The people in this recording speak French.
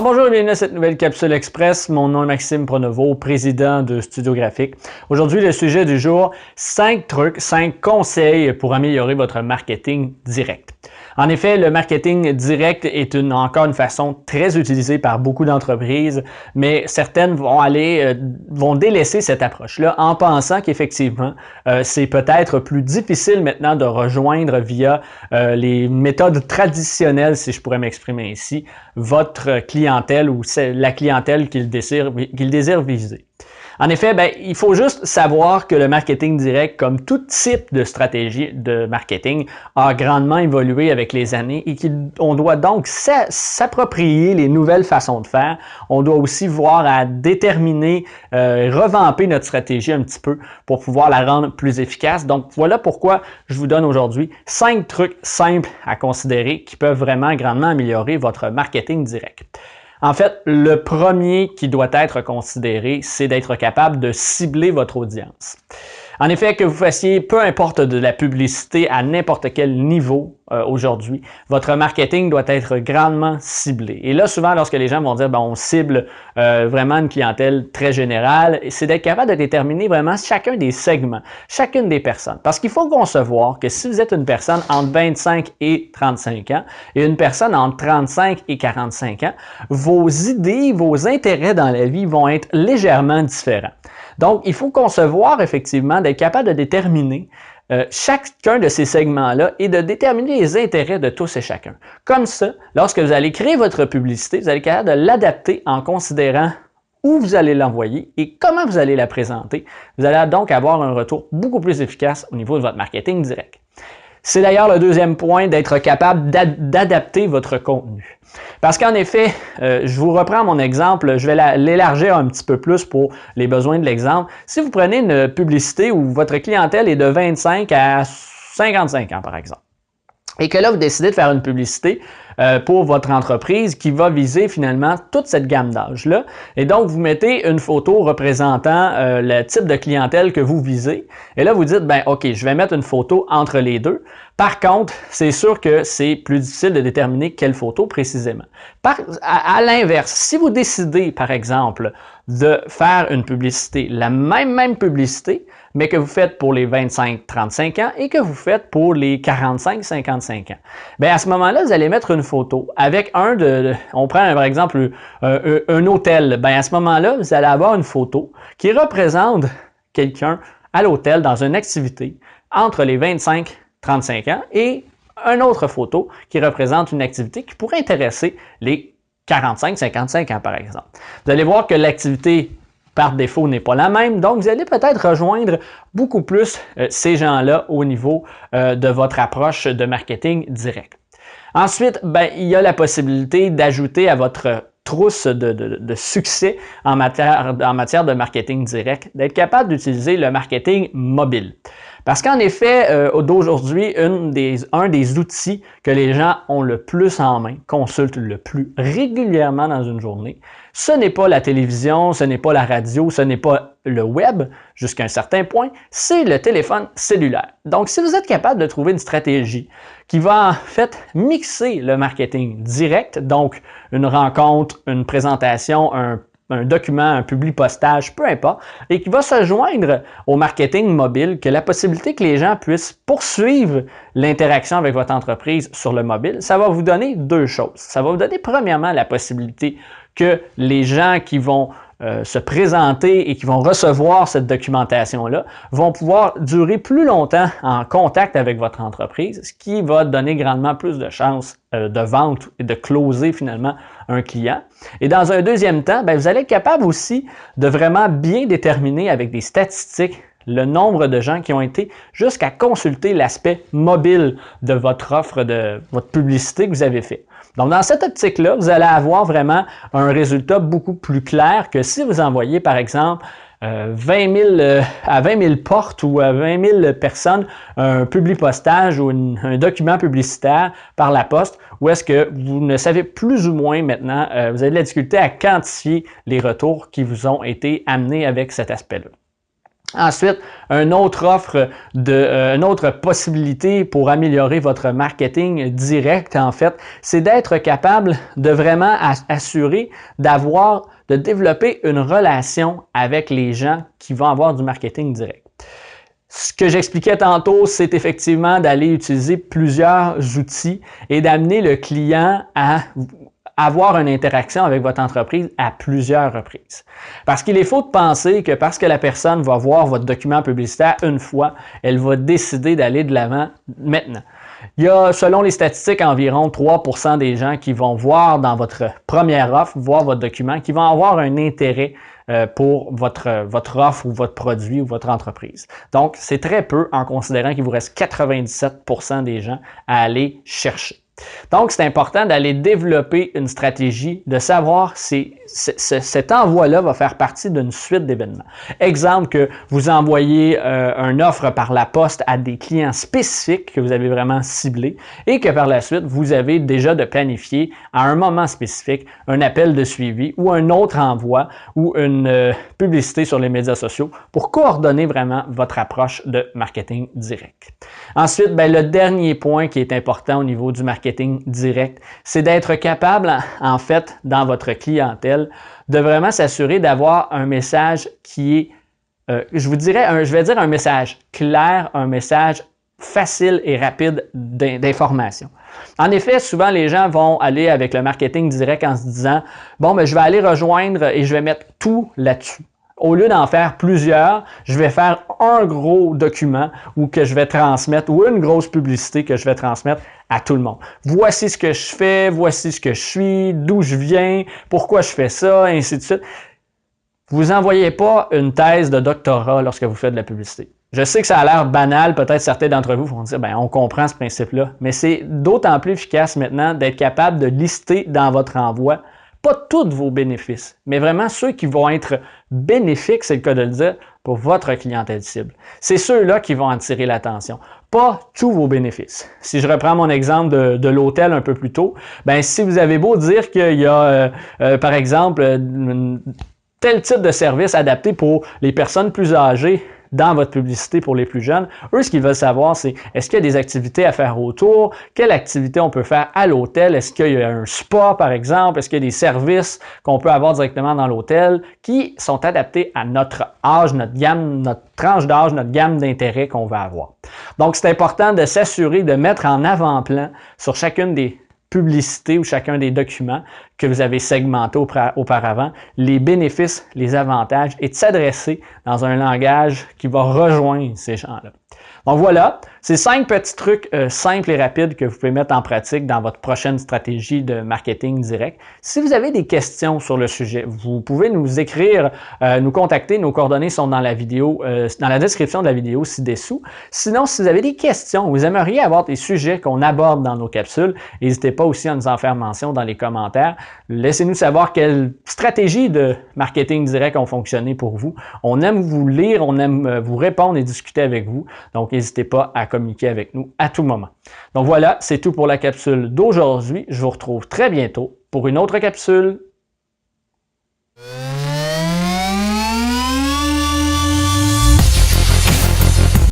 Bonjour et bienvenue à cette nouvelle capsule express. Mon nom est Maxime Pronovo, président de Studio Graphique. Aujourd'hui, le sujet du jour, 5 trucs, 5 conseils pour améliorer votre marketing direct. En effet, le marketing direct est encore une façon très utilisée par beaucoup d'entreprises, mais certaines vont délaisser cette approche-là en pensant qu'effectivement, c'est peut-être plus difficile maintenant de rejoindre via les méthodes traditionnelles, si je pourrais m'exprimer ainsi, votre clientèle ou la clientèle qu'il désire viser. En effet, il faut juste savoir que le marketing direct, comme tout type de stratégie de marketing, a grandement évolué avec les années et qu'on doit donc s'approprier les nouvelles façons de faire. On doit aussi voir à déterminer, revamper notre stratégie un petit peu pour pouvoir la rendre plus efficace. Donc, voilà pourquoi je vous donne aujourd'hui 5 trucs simples à considérer qui peuvent vraiment grandement améliorer votre marketing direct. En fait, le premier qui doit être considéré, c'est d'être capable de cibler votre audience. En effet, que vous fassiez peu importe de la publicité à n'importe quel niveau aujourd'hui, votre marketing doit être grandement ciblé. Et là, souvent, lorsque les gens vont dire on cible vraiment une clientèle très générale, c'est d'être capable de déterminer vraiment chacun des segments, chacune des personnes. Parce qu'il faut concevoir que si vous êtes une personne entre 25 et 35 ans et une personne entre 35 et 45 ans, vos idées, vos intérêts dans la vie vont être légèrement différents. Donc, il faut concevoir effectivement d'être capable de déterminer chacun de ces segments-là et de déterminer les intérêts de tous et chacun. Comme ça, lorsque vous allez créer votre publicité, vous allez être capable de l'adapter en considérant où vous allez l'envoyer et comment vous allez la présenter. Vous allez donc avoir un retour beaucoup plus efficace au niveau de votre marketing direct. C'est d'ailleurs le deuxième point, d'être capable d'adapter votre contenu. Parce qu'en effet, je vous reprends mon exemple, je vais l'élargir un petit peu plus pour les besoins de l'exemple. Si vous prenez une publicité où votre clientèle est de 25 à 55 ans, par exemple, et que là, vous décidez de faire une publicité pour votre entreprise qui va viser finalement toute cette gamme d'âge-là. Et donc, vous mettez une photo représentant le type de clientèle que vous visez. Et là, vous dites, OK, je vais mettre une photo entre les deux. Par contre, c'est sûr que c'est plus difficile de déterminer quelle photo précisément. À l'inverse, si vous décidez, par exemple, de faire une publicité, la même publicité, mais que vous faites pour les 25-35 ans et que vous faites pour les 45-55 ans. À ce moment-là, vous allez mettre une photo avec on prend par exemple un hôtel. À ce moment-là, vous allez avoir une photo qui représente quelqu'un à l'hôtel dans une activité entre les 25-35 ans et une autre photo qui représente une activité qui pourrait intéresser les 45-55 ans, par exemple. Vous allez voir que l'activité par défaut n'est pas la même, donc vous allez peut-être rejoindre beaucoup plus ces gens-là au niveau de votre approche de marketing direct. Ensuite, il y a la possibilité d'ajouter à votre trousse de succès en matière de marketing direct, d'être capable d'utiliser le marketing mobile. Parce qu'en effet, d'aujourd'hui, un des outils que les gens ont le plus en main, consultent le plus régulièrement dans une journée, ce n'est pas la télévision, ce n'est pas la radio, ce n'est pas le web, jusqu'à un certain point, c'est le téléphone cellulaire. Donc, si vous êtes capable de trouver une stratégie qui va en fait mixer le marketing direct, donc une rencontre, une présentation, un document, un publi-postage, peu importe, et qui va se joindre au marketing mobile, que la possibilité que les gens puissent poursuivre l'interaction avec votre entreprise sur le mobile, ça va vous donner deux choses. Ça va vous donner premièrement la possibilité que les gens qui vont se présenter et qui vont recevoir cette documentation-là vont pouvoir durer plus longtemps en contact avec votre entreprise, ce qui va donner grandement plus de chances de vente et de closer finalement un client. Et dans un deuxième temps, vous allez être capable aussi de vraiment bien déterminer avec des statistiques le nombre de gens qui ont été jusqu'à consulter l'aspect mobile de votre offre, de votre publicité que vous avez fait. Donc, dans cette optique-là, vous allez avoir vraiment un résultat beaucoup plus clair que si vous envoyez, par exemple, à 20 000 portes ou à 20 000 personnes un publi-postage ou un document publicitaire par la poste, où est-ce que vous ne savez plus ou moins maintenant, vous avez de la difficulté à quantifier les retours qui vous ont été amenés avec cet aspect-là. Ensuite, une autre une autre possibilité pour améliorer votre marketing direct, en fait, c'est d'être capable de vraiment assurer de développer une relation avec les gens qui vont avoir du marketing direct. Ce que j'expliquais tantôt, c'est effectivement d'aller utiliser plusieurs outils et d'amener le client à avoir une interaction avec votre entreprise à plusieurs reprises. Parce qu'il est faux de penser que parce que la personne va voir votre document publicitaire une fois, elle va décider d'aller de l'avant maintenant. Il y a, selon les statistiques, environ 3% des gens qui vont voir dans votre première offre, voir votre document, qui vont avoir un intérêt pour votre offre ou votre produit ou votre entreprise. Donc, c'est très peu en considérant qu'il vous reste 97% des gens à aller chercher. Donc, c'est important d'aller développer une stratégie, de savoir si cet envoi-là va faire partie d'une suite d'événements. Exemple, que vous envoyez une offre par la poste à des clients spécifiques que vous avez vraiment ciblés et que par la suite, vous avez déjà de planifier à un moment spécifique un appel de suivi ou un autre envoi ou une publicité sur les médias sociaux pour coordonner vraiment votre approche de marketing direct. Ensuite, le dernier point qui est important au niveau du marketing direct, c'est d'être capable, en fait, dans votre clientèle, de vraiment s'assurer d'avoir un message qui est, je vais dire un message clair, un message facile et rapide d'information. En effet, souvent les gens vont aller avec le marketing direct en se disant « Bon, je vais aller rejoindre et je vais mettre tout là-dessus. » Au lieu d'en faire plusieurs, je vais faire un gros document ou que je vais transmettre ou une grosse publicité que je vais transmettre à tout le monde. Voici ce que je fais, voici ce que je suis, d'où je viens, pourquoi je fais ça, ainsi de suite. Vous n'envoyez pas une thèse de doctorat lorsque vous faites de la publicité. Je sais que ça a l'air banal, peut-être certains d'entre vous vont dire « on comprend ce principe-là », mais c'est d'autant plus efficace maintenant d'être capable de lister dans votre envoi pas tous vos bénéfices, mais vraiment ceux qui vont être bénéfiques, c'est le cas de le dire, pour votre clientèle cible. C'est ceux-là qui vont attirer l'attention, pas tous vos bénéfices. Si je reprends mon exemple de l'hôtel un peu plus tôt, si vous avez beau dire qu'il y a, par exemple, tel type de service adapté pour les personnes plus âgées, dans votre publicité pour les plus jeunes, eux, ce qu'ils veulent savoir, c'est est-ce qu'il y a des activités à faire autour? Quelle activité on peut faire à l'hôtel? Est-ce qu'il y a un spa, par exemple? Est-ce qu'il y a des services qu'on peut avoir directement dans l'hôtel qui sont adaptés à notre âge, notre gamme, notre tranche d'âge, notre gamme d'intérêts qu'on va avoir? Donc, c'est important de s'assurer de mettre en avant-plan sur chacune des publicités ou chacun des documents que vous avez segmentés auparavant, les bénéfices, les avantages et de s'adresser dans un langage qui va rejoindre ces gens-là. Donc voilà, c'est 5 petits trucs simples et rapides que vous pouvez mettre en pratique dans votre prochaine stratégie de marketing direct. Si vous avez des questions sur le sujet, vous pouvez nous écrire, nous contacter. Nos coordonnées sont dans la vidéo, dans la description de la vidéo ci-dessous. Sinon, si vous avez des questions, vous aimeriez avoir des sujets qu'on aborde dans nos capsules, n'hésitez pas aussi à nous en faire mention dans les commentaires. Laissez-nous savoir quelles stratégies de marketing direct ont fonctionné pour vous. On aime vous lire, on aime vous répondre et discuter avec vous. Donc, n'hésitez pas à communiquer avec nous à tout moment. Donc voilà, c'est tout pour la capsule d'aujourd'hui. Je vous retrouve très bientôt pour une autre capsule.